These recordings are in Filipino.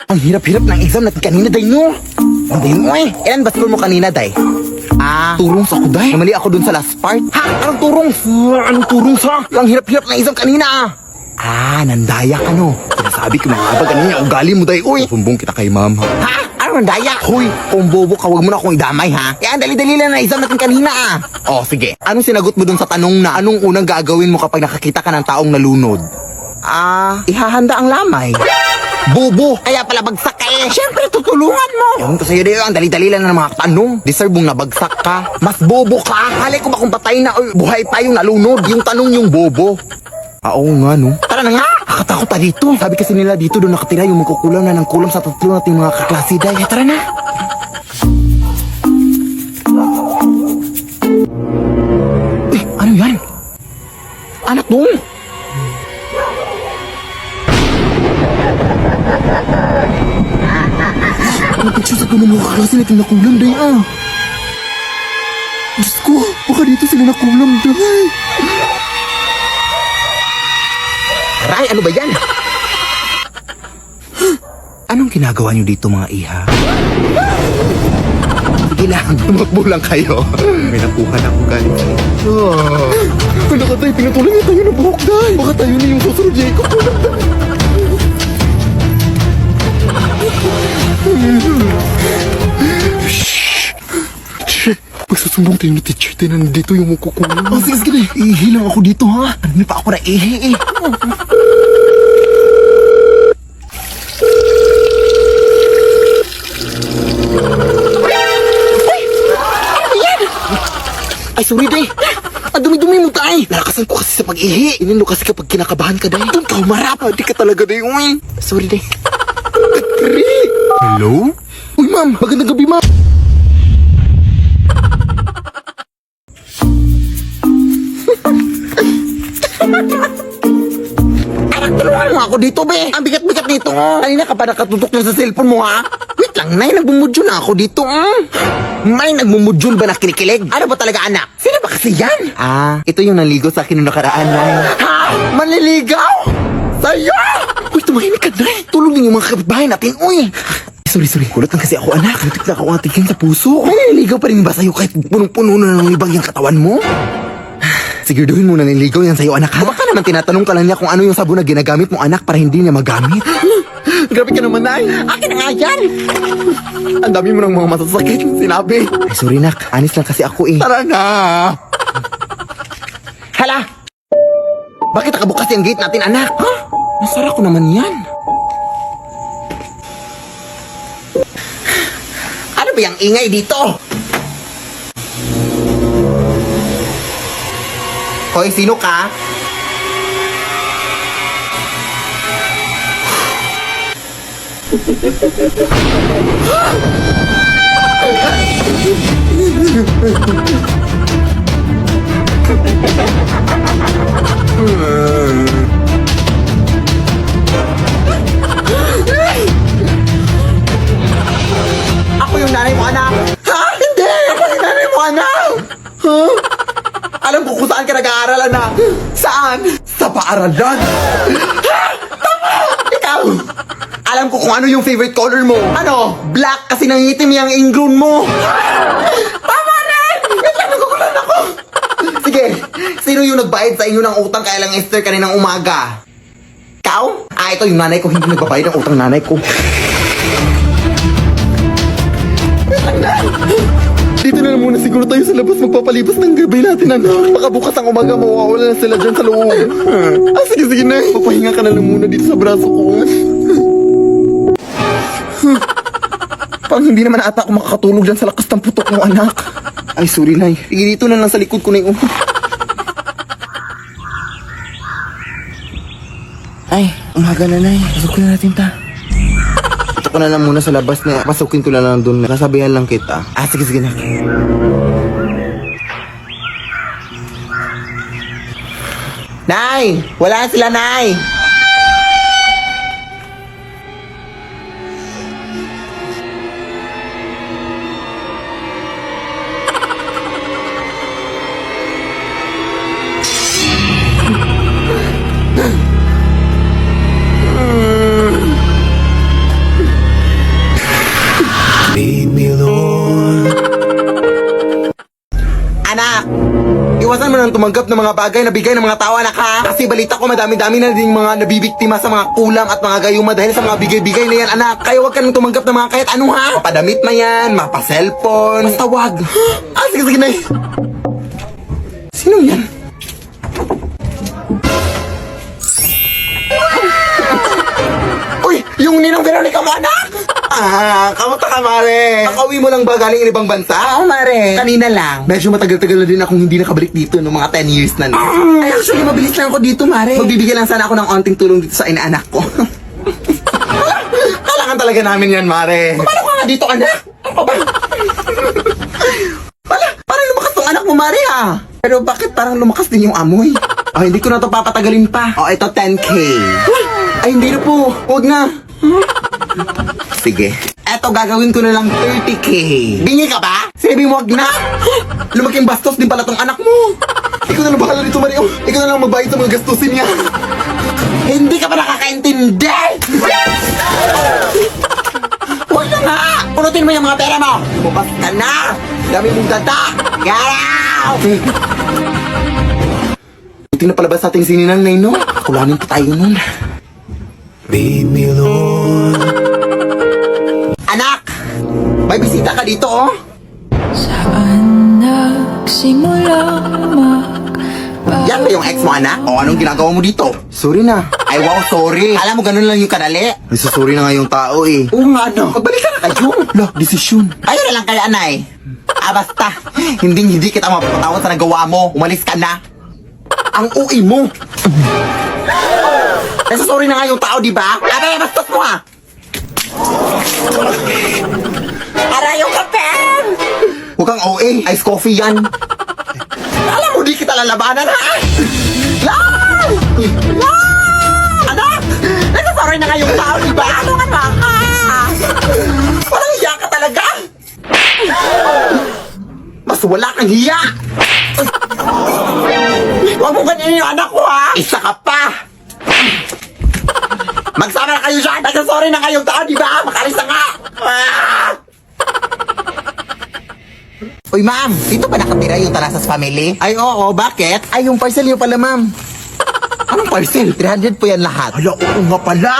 Ang hirap-hirap ng exam natin kanina, day, no? Ang day mo eh. Ilan ba score mo kanina, day? Turong sa ako, day. Namali ako dun sa last part. Ha? Anong turong? Anong turong sa? Ang hirap-hirap ng exam kanina, nandaya ka, no? Sinasabi ko mga abag, ano yung ugali mo, day, uy. Pumbong kita kay ma'am, ha? Ha? Ano nandaya? Hoy, kung bobo ka, wag mo na akong idamay, ha? Yan, dali-dali lang na exam natin kanina, Oh, sige. Anong sinagot mo dun sa tanong na anong unang gagawin mo kapag nakakita ka ng taong nalunod? Ihahanda ang lamay. Bobo! Kaya pala bagsak ka eh! Siyempre, tutulungan mo! Ewan ko sa'yo din, ang dali-dali lang ng mga tanong. Deserve mong nabagsak ka. Mas bobo ka! Halay ko ba kung patay na o buhay pa yung nalunod? Yung tanong yung bobo. Oo nga, no? Tara na nga! Nakatakot ta dito. Sabi kasi nila dito doon nakatira yung magkukulang na ng kulang sa tatlo nating mga kaklase, day. Tara na! Ano yan? Anak mo! Napagsisak ko ng mga kaklase natin nakulam, day, Diyos ko, baka dito sila nakulam, day. Aray, ano ba yan? Anong ginagawa niyo dito, mga iha? Sige lang, tumakbo lang kayo. May nakuha na akong galing sa'yo. Ano ka, tay? Pinatuloy niya tayo ng buhok, day. Baka tayo na yung susunod, Jacob. Pagsusumbong tayo na teacher tayo na nandito yung magkukulang. Sige, sige, ihi lang ako dito, ha? Hindi pa ako na ihi, Ay, sorry, day. Ang dumi-dumi mo, tay. Nalakasan ko kasi sa pag-ihi. Inino kasi kapag kinakabahan ka, day. Doon ka humarap. Di ka talaga, day. Uy. Sorry, day. Hello? Uy, ma'am. Magandang gabi, ma'am. Tulungan mo ako dito, be. Ang bigat-bigat nito. Kanina ka pa nakatutok na sa cellphone mo, ha? Wait lang, nay. Nagbumudyo na ako dito, May nagmumudyo ba na kinikilig? Ano ba talaga, anak? Sino ba kasi yan? Ito yung naligo sa akin noong nakaraan, nay. Ha? Manliligaw? Sa'yo? Uy, tumahimik ka, nay. Tulong din yung mga kapitbahay natin, uy. Sorry. Kulat lang kasi ako, anak. Natik na ako atikin sa puso. May naliligaw pa rin ba sa'yo kahit punong-puno na ng libag yung katawan mo? Siguraduhin mo na nililigaw yan sa'yo, anak, ha? Baka naman tinatanong ka lang niya kung ano yung sabon na ginagamit mo, anak, para hindi niya magamit. Grabe ka naman, nay. Akin na nga yan. Ang dami mo ng mga masasakit sinabi. Ay, sorry, nak. Anis lang kasi ako, Tara na. Hala! Bakit nakabukas yung gate natin, anak? Ha? Nasara ko naman yan. Ano ba yung ingay dito? Hoy, sino ka? Ako yung nanay mo, anak. Ha? Hindi! Ako yung nanay mo, anak. Ha? Alam ko kung saan ka nag-aaral, anak. Saan? Sa paaralan. Ha? Tama! Ikaw! Alam ko kung ano yung favorite color mo. Ano? Black kasi nangitim yung ingrown mo. Tama rin! Wait lang, nagugulan ako. Sige, sino yung nagbayad sa inyo ng utang kaya lang Esther kaninang umaga? Ikaw? Ito yung nanay ko, hindi nagbabayad ng utang nanay ko. Wait lang na! Dito na lang muna siguro tayo sa labas magpapalipas ng gabi natin, anak. Baka bukas ang umaga mawawala na sila dyan sa loob. Sige na. Papahinga ka na lang muna dito sa braso ko. Parang hindi naman ata ako makakatulog dyan sa lakas ng putok ng anak. Ay, sorry, nay. Sige, dito na lang sa likod ko na yung... Ay, umaga na, nay. Pasukin na natin ta. Ito ko na lang muna sa labas na pasukin ko na lang doon. Nasabihan lang kita. Sige na. Nay! Wala sila, nay! nang tumanggap ng mga bagay na bigay ng mga tao, anak ha. Kasi balita ko madami-dami na din mga nabibiktima sa mga kulam at mga gayuma dahil sa mga bigay-bigay na yan, anak. Kaya wag ka nang tumanggap ng mga kahit ano ha. Mapadamit man yan, mapa-cellphone. Basta wag. Sige na. Sino yan? Uy, yung ninang Veronica mo, anak! Kamusta ka, Mare? Nakauwi mo lang ba galing ibang bansa? Oo, Mare. Kanina lang. Medyo matagal-tagal na din akong hindi nakabalik dito no mga 10 years na. Ay, actually, mabilis lang ako dito, Mare. Magbibigyan lang sana ako ng onting tulong dito sa inaanak ko. Kailangan talaga namin yan, Mare. Paano ka nga dito, anak? Ano ba? Parang lumakas tong anak mo, Mare, ha? Pero bakit parang lumakas din yung amoy? Hindi ko na to papatagalin pa. Ito 10K. Ay, hindi na po. Huwag na. Sige. Eto, gagawin ko na lang 30K. Bingi ka ba? Sinabi mo wag na. Lumaking bastos din pala tong anak mo. Ikaw na lang bahala dito, Mario. Ikaw na lang magbayad sa mga gastusin niya. Hindi ka pa nakakaintindi. Huwag na nga. Punutin mo yung mga pera mo. Bukas ka na. Dami mong data. Get out. Buti na palabas sa ating sininang na no? Kulanin pa tayo nun. Baby Lord. Anak! May bisita ka dito, oh. Saan nagsimula Yan ba yung ex mo, anak? O anong ginagawa mo dito? Sorry na. Ay, wow, sorry. Alam mo, ganun lang yung kadali. Ay, sorry na nga yung tao, eh. Oo nga, ano? Magbalik ka na kayo. Lah, desisyon. Kayo na lang kaya, anay. Basta. Hindi kita mapapatawad sa nagawa mo. Umalis ka na. Ang uwi mo. Sorry na nga yung tao, di ba? Abay, bastos mo, ha? Aray yung kape! Huwag kang OA. Ice coffee yan. Alam mo, di kita lalabanan, ha? Lang! Anak! Sorry na nga yung tao, di ba? Ano nga ba? Walang hiya ka talaga! Mas wala kang hiya! Huwag mo ganyan yung anak ko, ha? Isa ka pa! Magsama na kayo dyan! Nagsasorry na kayong tao, di ba? Makalis na nga! Uy, ma'am! Dito ba nakatira yung Talasas family? Ay, oo. Bakit? Ay, yung parcel niyo pala, ma'am. Anong parcel? 300 po yan lahat. Hala, oo nga pala.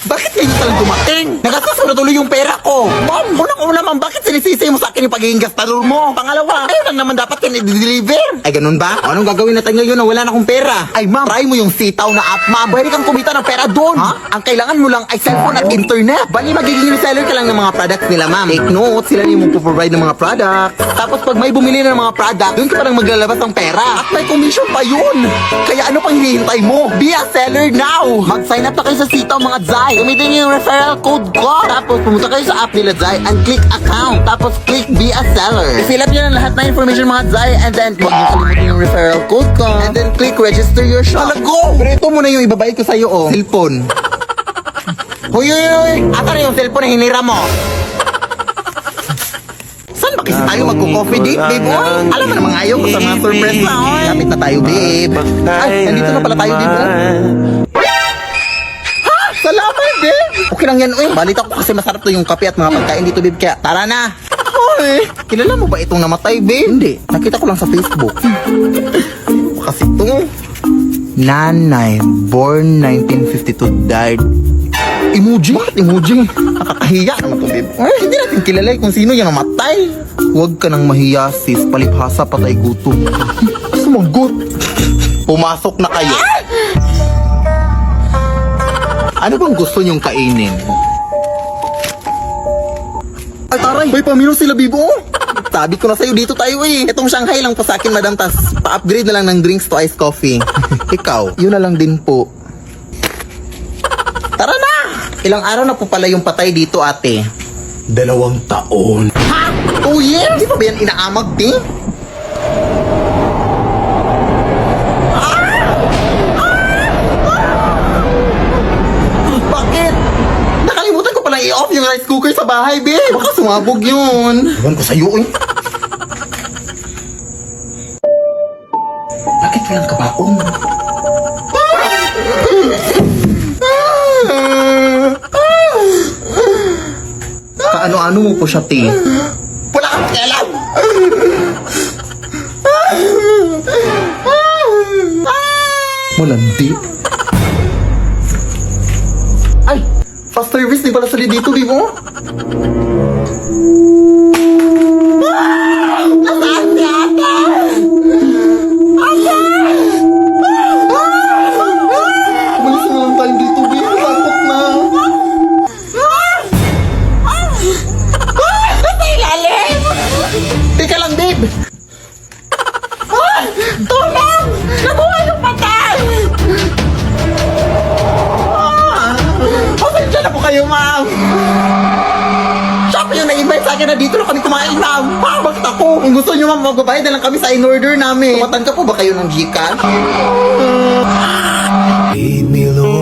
Bakit kayo talang dumating? Nagastos ko na tuloy yung pera ko. Ma'am, unang-una, ma'am, bakit sinisisi mo sa akin yung pagiging gastador mo? Pangalawa, ayun lang naman dapat kinideliver. Ay, ganun ba? Anong gagawin natin ngayon na wala na akong pera? Ay, ma'am, try mo yung sitaw na app, ma'am. Pwede kang kumita ng pera doon. Ha? Ang kailangan mo lang ay cellphone at internet. Bali, magiging reseller ka lang ng mga products nila, ma'am. Take note, sila yung magpo-provide ng mga products. Tapos pag may bumili na ng mga product, doon ka parang maglalabas ng pera. At may commission pa yun. Kaya ano pang hinihintay mo? Be a seller now! Mag-sign up na kayo sa sitaw, mga Zai. Gamitin niyo yung referral code ko. Tapos pumunta kayo sa app nila Zai and click account. Tapos click be a seller. I-fill up nyo na lahat na information, mga Zai. And then huwag niyo kalimutin yung referral code ko. And then click register your shop. Go! Pero ito muna yung ibabayad ko sa'yo, oh. Cellphone. Huy! Asa na yung cellphone na hinira mo? Saan ba kasi tayo magko-coffee date, babe? Oy, alam mo namang ayaw ko sa mga surprise na, oy. Kapit na tayo, babe. Ay, nandito na pala tayo, babe, oh. Ha? Salamat, babe. Okay lang yan, oy. Balita ko kasi masarap to yung kape at mga pagkain dito, babe. Kaya, tara na. Oy, kilala mo ba itong namatay, babe? Hindi. Nakita ko lang sa Facebook. Kasi ito, Nanay, born 1952, died. Emoji? Bakit emoji? Nakakahiya naman to, babe. Ay, hindi natin kilala kung sino yung namatay. Huwag ka nang mahiya, sis. Palibhasa, patay gutom. Sumagot. Pumasok na kayo. Ano bang gusto niyong kainin? Ay, taray. May pamino sila, bibo. Sabi ko na sa'yo, dito tayo eh. Itong Shanghai lang po sa akin, madam. Tas pa-upgrade na lang ng drinks to iced coffee. Ikaw, yun na lang din po. Tara na! Ilang araw na po pala yung patay dito, ate? 2 taon. Ha? 2 years? Di ba ba yan inaamag, di? Bakit? Nakalimutan ko pala i-off yung rice cooker sa bahay, babe. Baka sumabog yun. Ewan ko sa'yo, eh. Bakit walang kabaong? Kaano-ano mo po siya, te? Wala kang alam! Ay, fast service di pala sali dito, di mo? Nasaan si ate? Ate! Umalis na lang tayo dito, babe. Takot na. Nasa ilalim! Teka lang, babe. Tulong! Nabuhay yung patay! Pasensya na po kayo, ma'am. Siya pa yung nag-invite sa akin na dito na kami kumain, ma'am. Bakit ako? Kung gusto nyo, ma'am, magbabayad na lang kami sa in-order namin. Tumatan ka po ba kayo ng Gcash? Lead me, Lord.